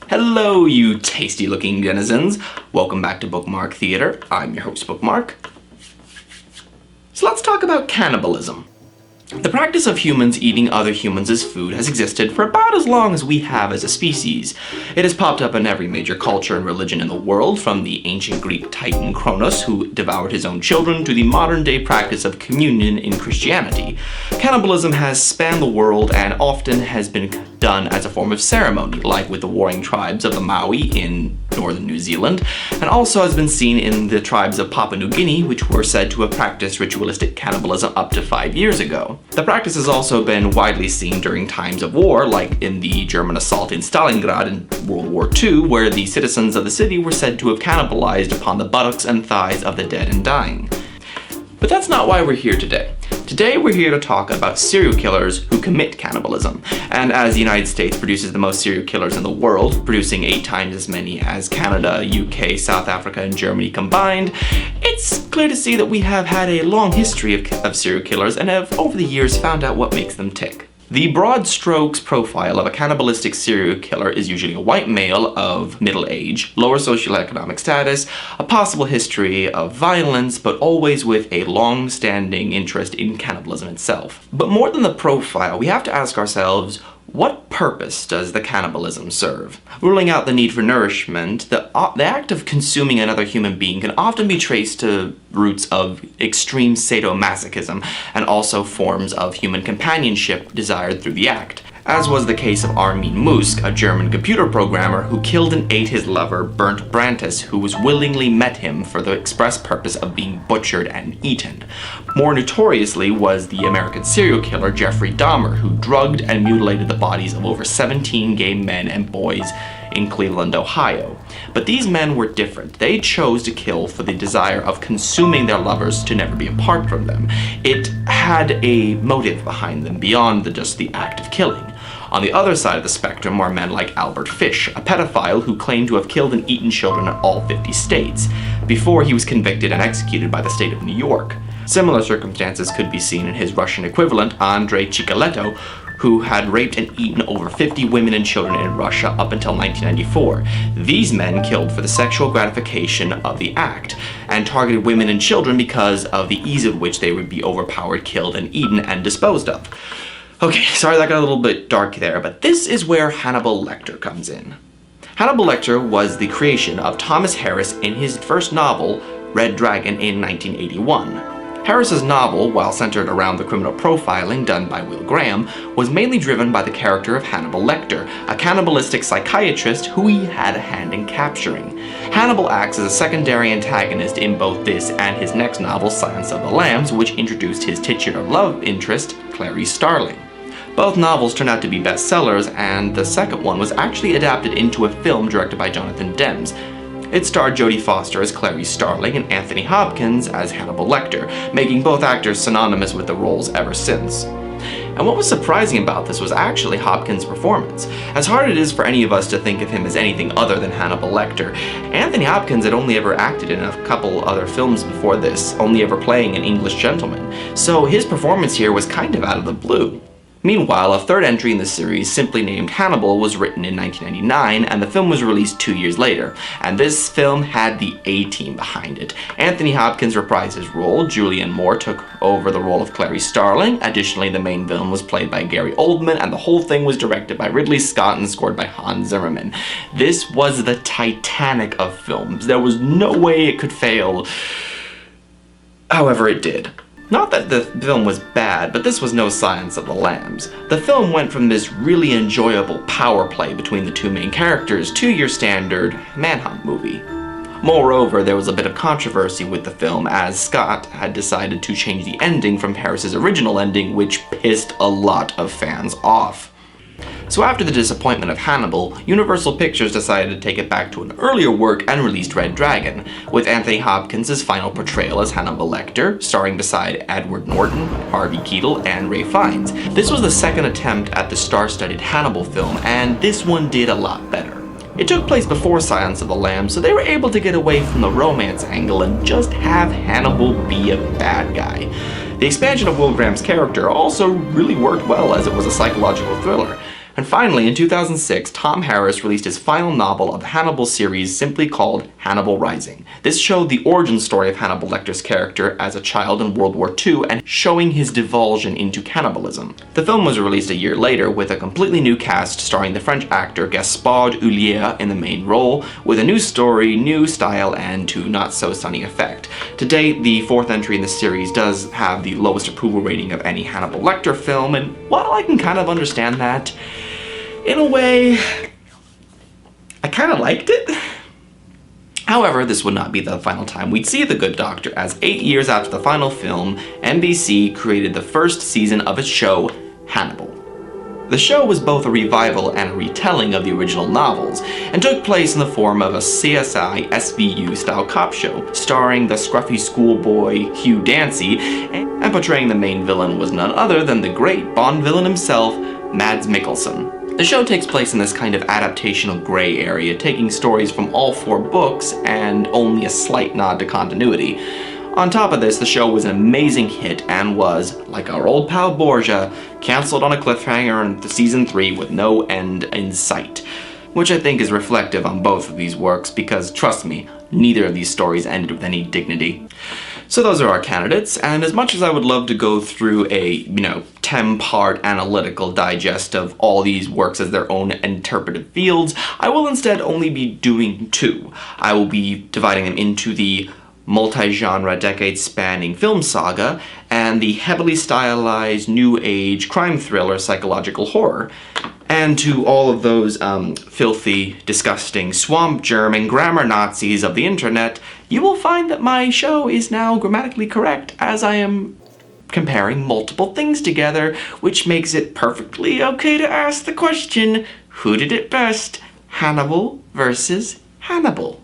Hello, you tasty-looking denizens. Welcome back to Bookmark Theater. I'm your host, Bookmark. So let's talk about cannibalism. The practice of humans eating other humans as food has existed for about as long as we have as a species. It has popped up in every major culture and religion in the world, from the ancient Greek titan Kronos, who devoured his own children, to the modern-day practice of communion in Christianity. Cannibalism has spanned the world and often has been done as a form of ceremony, like with the warring tribes of the Maori in northern New Zealand, and also has been seen in the tribes of Papua New Guinea, which were said to have practiced ritualistic cannibalism up to 5 years ago. The practice has also been widely seen during times of war, like in the German assault in Stalingrad in World War II, where the citizens of the city were said to have cannibalized upon the buttocks and thighs of the dead and dying. But that's not why we're here today. Today we're here to talk about serial killers who commit cannibalism. And as the United States produces the most serial killers in the world, producing 8 times as many as Canada, UK, South Africa, and Germany combined, it's clear to see that we have had a long history of serial killers and have over the years found out what makes them tick. The broad strokes profile of a cannibalistic serial killer is usually a white male of middle age, lower socioeconomic status, a possible history of violence, but always with a long-standing interest in cannibalism itself. But more than the profile, we have to ask ourselves, what purpose does the cannibalism serve? Ruling out the need for nourishment, the act of consuming another human being can often be traced to roots of extreme sadomasochism and also forms of human companionship desired through the act. As was the case of Armin Musk, a German computer programmer who killed and ate his lover, Bernd Brantes, who willingly met him for the express purpose of being butchered and eaten. More notoriously was the American serial killer Jeffrey Dahmer, who drugged and mutilated the bodies of over 17 gay men and boys in Cleveland, Ohio. But these men were different. They chose to kill for the desire of consuming their lovers to never be apart from them. It had a motive behind them beyond just the act of killing. On the other side of the spectrum are men like Albert Fish, a pedophile who claimed to have killed and eaten children in all 50 states, before he was convicted and executed by the state of New York. Similar circumstances could be seen in his Russian equivalent, Andrei Chikaleto, who had raped and eaten over 50 women and children in Russia up until 1994. These men killed for the sexual gratification of the act, and targeted women and children because of the ease at which they would be overpowered, killed, and eaten and disposed of. Okay, sorry that got a little bit dark there, but this is where Hannibal Lecter comes in. Hannibal Lecter was the creation of Thomas Harris in his first novel, Red Dragon, in 1981. Harris's novel, while centered around the criminal profiling done by Will Graham, was mainly driven by the character of Hannibal Lecter, a cannibalistic psychiatrist who he had a hand in capturing. Hannibal acts as a secondary antagonist in both this and his next novel, Silence of the Lambs, which introduced his titular love interest, Clarice Starling. Both novels turned out to be bestsellers, and the second one was actually adapted into a film directed by Jonathan Demme. It starred Jodie Foster as Clarice Starling and Anthony Hopkins as Hannibal Lecter, making both actors synonymous with the roles ever since. And what was surprising about this was actually Hopkins' performance. As hard it is for any of us to think of him as anything other than Hannibal Lecter, Anthony Hopkins had only ever acted in a couple other films before this, only ever playing an English gentleman, so his performance here was kind of out of the blue. Meanwhile, a third entry in the series, simply named Hannibal, was written in 1999, and the film was released 2 years later. And this film had the A-team behind it. Anthony Hopkins reprised his role, Julianne Moore took over the role of Clarice Starling, additionally the main villain was played by Gary Oldman, and the whole thing was directed by Ridley Scott and scored by Hans Zimmerman. This was the Titanic of films. There was no way it could fail. However, it did. Not that the film was bad, but this was no Silence of the Lambs. The film went from this really enjoyable power play between the two main characters to your standard manhunt movie. Moreover, there was a bit of controversy with the film, as Scott had decided to change the ending from Harris's original ending, which pissed a lot of fans off. So after the disappointment of Hannibal, Universal Pictures decided to take it back to an earlier work and released Red Dragon, with Anthony Hopkins' final portrayal as Hannibal Lecter, starring beside Edward Norton, Harvey Keitel, and Ralph Fiennes. This was the second attempt at the star-studded Hannibal film, and this one did a lot better. It took place before Silence of the Lambs, so they were able to get away from the romance angle and just have Hannibal be a bad guy. The expansion of Will Graham's character also really worked well, as it was a psychological thriller. And finally, in 2006, Tom Harris released his final novel of the Hannibal series, simply called Hannibal Rising. This showed the origin story of Hannibal Lecter's character as a child in World War II and showing his divulsion into cannibalism. The film was released a year later with a completely new cast starring the French actor Gaspard Ullier in the main role, with a new story, new style, and to not-so-sunny effect. To date, the fourth entry in the series does have the lowest approval rating of any Hannibal Lecter film, and while I can kind of understand that, in a way, I kind of liked it. However, this would not be the final time we'd see The Good Doctor, as 8 years after the final film, NBC created the first season of its show, Hannibal. The show was both a revival and a retelling of the original novels, and took place in the form of a CSI SVU-style cop show, starring the scruffy schoolboy Hugh Dancy, and portraying the main villain was none other than the great Bond villain himself, Mads Mikkelsen. The show takes place in this kind of adaptational gray area, taking stories from all 4 books and only a slight nod to continuity. On top of this, the show was an amazing hit and was, like our old pal Borgia, cancelled on a cliffhanger in season 3 with no end in sight. Which I think is reflective on both of these works because, trust me, neither of these stories ended with any dignity. So those are our candidates, and as much as I would love to go through a, 10-part analytical digest of all these works as their own interpretive fields, I will instead only be doing 2. I will be dividing them into the multi-genre, decade-spanning film saga, and the heavily stylized new age crime thriller psychological horror. And to all of those filthy, disgusting, swamp germ and grammar Nazis of the internet, you will find that my show is now grammatically correct, as I am comparing multiple things together, which makes it perfectly okay to ask the question, who did it best, Hannibal versus Hannibal?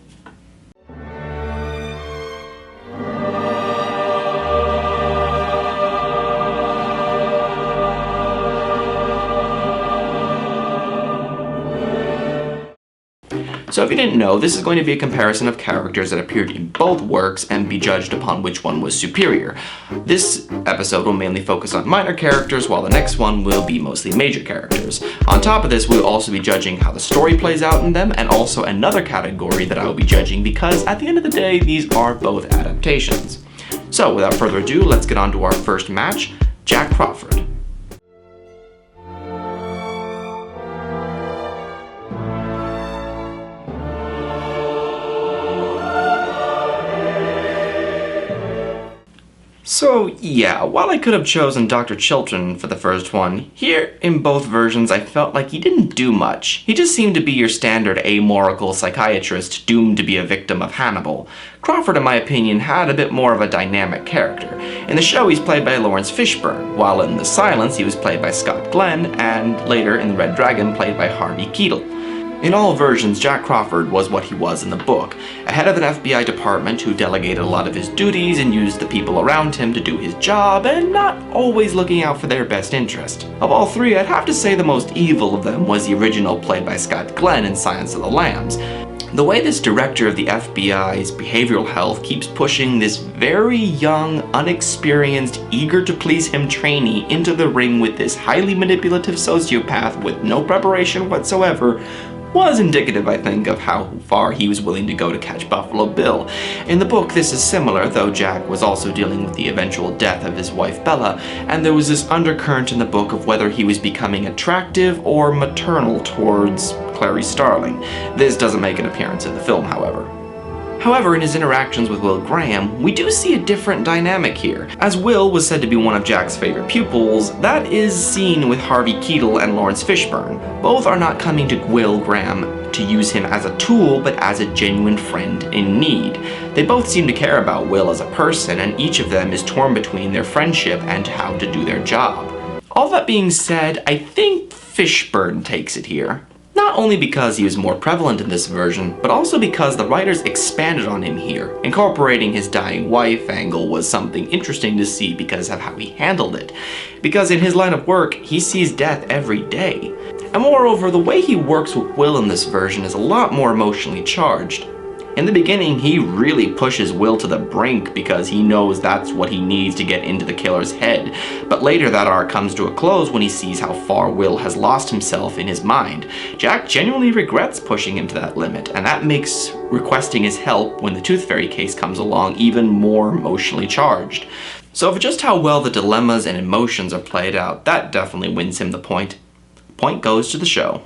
So if you didn't know, this is going to be a comparison of characters that appeared in both works and be judged upon which one was superior. This episode will mainly focus on minor characters, while the next one will be mostly major characters. On top of this, we'll also be judging how the story plays out in them, and also another category that I will be judging because at the end of the day, these are both adaptations. So without further ado, let's get on to our first match, Jack Crawford. So yeah, while I could have chosen Dr. Chilton for the first one, here in both versions I felt like he didn't do much. He just seemed to be your standard amoral psychiatrist doomed to be a victim of Hannibal. Crawford, in my opinion, had a bit more of a dynamic character. In the show he's played by Lawrence Fishburne, while in The Silence he was played by Scott Glenn, and later in The Red Dragon played by Harvey Keitel. In all versions, Jack Crawford was what he was in the book, a head of an FBI department who delegated a lot of his duties and used the people around him to do his job, and not always looking out for their best interest. Of all 3, I'd have to say the most evil of them was the original played by Scott Glenn in Silence of the Lambs. The way this director of the FBI's behavioral health keeps pushing this very young, unexperienced, eager-to-please-him trainee into the ring with this highly manipulative sociopath with no preparation whatsoever was indicative, I think, of how far he was willing to go to catch Buffalo Bill. In the book, this is similar, though Jack was also dealing with the eventual death of his wife Bella, and there was this undercurrent in the book of whether he was becoming attractive or maternal towards Clarice Starling. This doesn't make an appearance in the film, however. However, in his interactions with Will Graham, we do see a different dynamic here. As Will was said to be one of Jack's favorite pupils, that is seen with Harvey Keitel and Lawrence Fishburne. Both are not coming to Will Graham to use him as a tool, but as a genuine friend in need. They both seem to care about Will as a person, and each of them is torn between their friendship and how to do their job. All that being said, I think Fishburne takes it here. Not only because he was more prevalent in this version, but also because the writers expanded on him here. Incorporating his dying wife angle was something interesting to see because of how he handled it. Because in his line of work, he sees death every day. And moreover, the way he works with Will in this version is a lot more emotionally charged. In the beginning, he really pushes Will to the brink because he knows that's what he needs to get into the killer's head. But later that arc comes to a close when he sees how far Will has lost himself in his mind. Jack genuinely regrets pushing him to that limit, and that makes requesting his help when the Tooth Fairy case comes along even more emotionally charged. So for just how well the dilemmas and emotions are played out, that definitely wins him the point. Point goes to the show.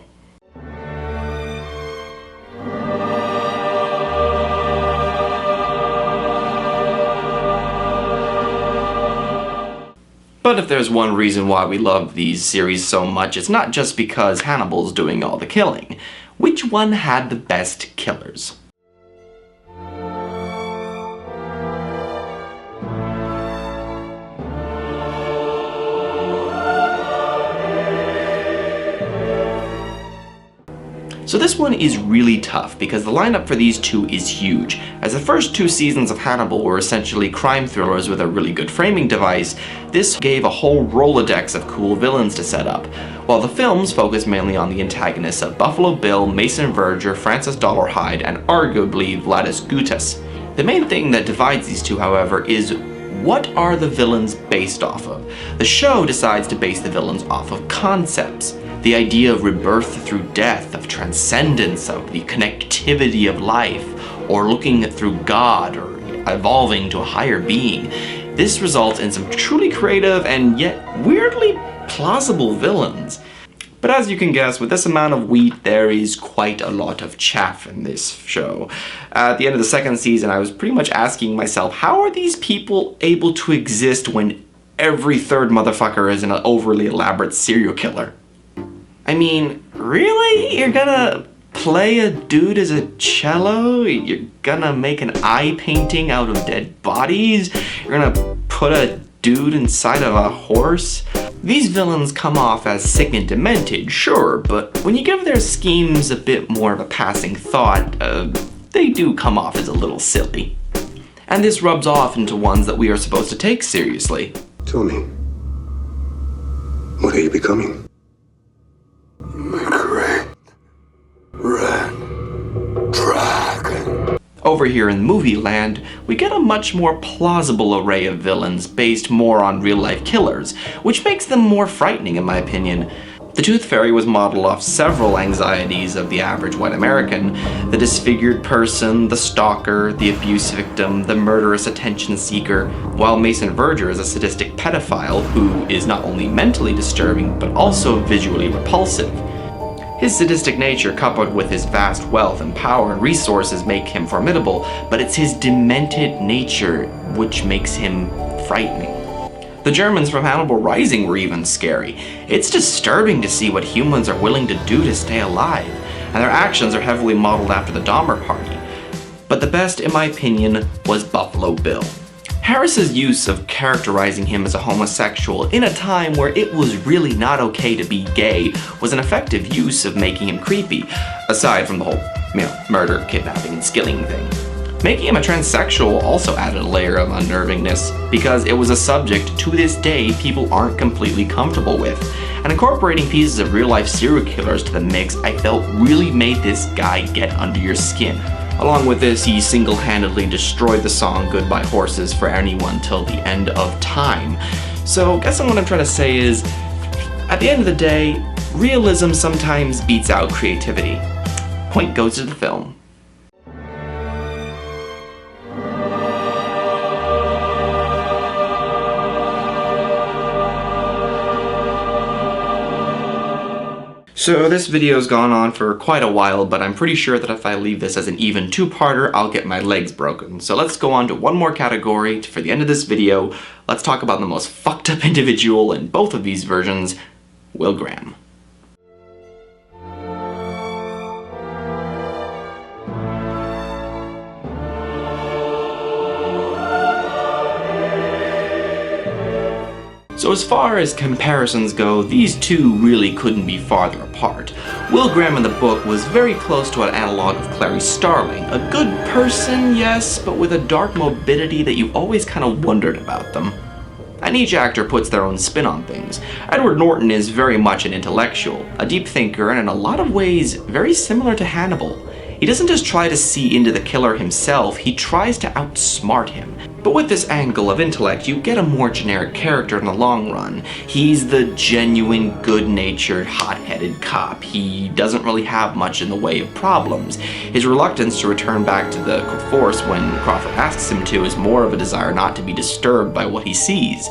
But if there's one reason why we love these series so much, it's not just because Hannibal's doing all the killing. Which one had the best killers? So this one is really tough because the lineup for these two is huge. As the first two seasons of Hannibal were essentially crime thrillers with a really good framing device, this gave a whole Rolodex of cool villains to set up, while the films focused mainly on the antagonists of Buffalo Bill, Mason Verger, Francis Dolarhyde, and arguably Vladis Gutas. The main thing that divides these two, however, is what are the villains based off of? The show decides to base the villains off of concepts. The idea of rebirth through death, of transcendence, of the connectivity of life, or looking through God, or evolving to a higher being. This results in some truly creative and yet weirdly plausible villains. But as you can guess, with this amount of wheat, there is quite a lot of chaff in this show. At the end of the second season, I was pretty much asking myself, how are these people able to exist when every third motherfucker is an overly elaborate serial killer? I mean, really? You're gonna play a dude as a cello? You're gonna make an eye painting out of dead bodies? You're gonna put a dude inside of a horse? These villains come off as sick and demented, sure, but when you give their schemes a bit more of a passing thought, they do come off as a little silly. And this rubs off into ones that we are supposed to take seriously. Tell me, what are you becoming? The Great Red Dragon. Over here in movie land, we get a much more plausible array of villains based more on real-life killers, which makes them more frightening in my opinion. The Tooth Fairy was modeled off several anxieties of the average white American: the disfigured person, the stalker, the abuse victim, the murderous attention seeker, while Mason Verger is a sadistic pedophile who is not only mentally disturbing but also visually repulsive. His sadistic nature, coupled with his vast wealth and power and resources, make him formidable, but it's his demented nature which makes him frightening. The Germans from Hannibal Rising were even scary. It's disturbing to see what humans are willing to do to stay alive, and their actions are heavily modeled after the Dahmer Party. But the best, in my opinion, was Buffalo Bill. Harris's use of characterizing him as a homosexual in a time where it was really not okay to be gay was an effective use of making him creepy, aside from the whole, murder, kidnapping, and skilling thing. Making him a transsexual also added a layer of unnervingness, because it was a subject to this day people aren't completely comfortable with. And incorporating pieces of real-life serial killers to the mix, I felt really made this guy get under your skin. Along with this, he single-handedly destroyed the song Goodbye Horses for anyone till the end of time. So, guessing what I'm trying to say is, at the end of the day, realism sometimes beats out creativity. Point goes to the film. So this video's gone on for quite a while, but I'm pretty sure that if I leave this as an even two-parter, I'll get my legs broken. So let's go on to one more category for the end of this video. Let's talk about the most fucked up individual in both of these versions, Will Graham. So as far as comparisons go, these two really couldn't be farther apart. Will Graham in the book was very close to an analog of Clarice Starling. A good person, yes, but with a dark morbidity that you always kind of wondered about them. And each actor puts their own spin on things. Edward Norton is very much an intellectual, a deep thinker, and in a lot of ways very similar to Hannibal. He doesn't just try to see into the killer himself, he tries to outsmart him. But with this angle of intellect, you get a more generic character in the long run. He's the genuine, good-natured, hot-headed cop. He doesn't really have much in the way of problems. His reluctance to return back to the force when Crawford asks him to is more of a desire not to be disturbed by what he sees.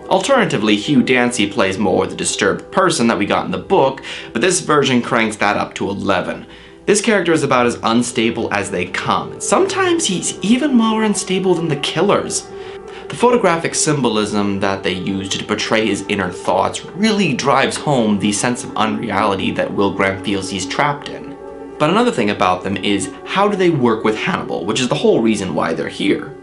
Alternatively, Hugh Dancy plays more the disturbed person that we got in the book, but this version cranks that up to 11. This character is about as unstable as they come. Sometimes he's even more unstable than the killers. The photographic symbolism that they use to portray his inner thoughts really drives home the sense of unreality that Will Graham feels he's trapped in. But another thing about them is, how do they work with Hannibal, which is the whole reason why they're here.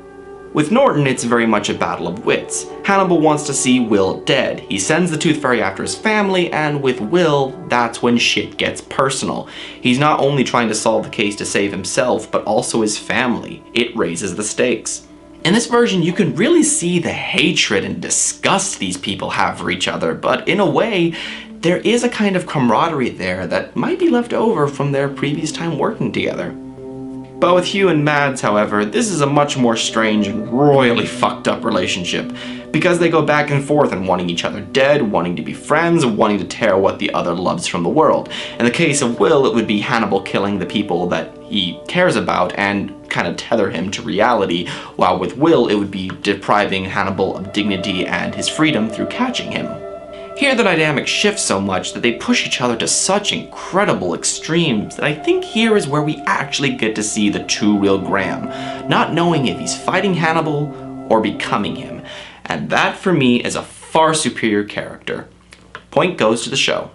With Norton, it's very much a battle of wits. Hannibal wants to see Will dead. He sends the Tooth Fairy after his family, and with Will, that's when shit gets personal. He's not only trying to solve the case to save himself, but also his family. It raises the stakes. In this version, you can really see the hatred and disgust these people have for each other, but in a way, there is a kind of camaraderie there that might be left over from their previous time working together. But with Hugh and Mads, however, this is a much more strange and royally fucked up relationship, because they go back and forth and wanting each other dead, wanting to be friends, wanting to tear what the other loves from the world. In the case of Will, it would be Hannibal killing the people that he cares about and kind of tether him to reality, while with Will, it would be depriving Hannibal of dignity and his freedom through catching him. Here the dynamic shifts so much that they push each other to such incredible extremes that I think here is where we actually get to see the true Will Graham, not knowing if he's fighting Hannibal or becoming him. And that for me is a far superior character. Point goes to the show.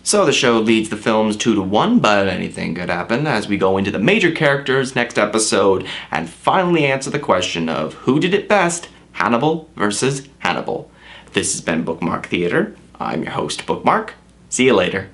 So the show leads the films 2-1, but anything could happen as we go into the major characters next episode and finally answer the question of who did it best, Hannibal versus Hannibal. This has been Bookmark Theater. I'm your host, Bookmark. See you later.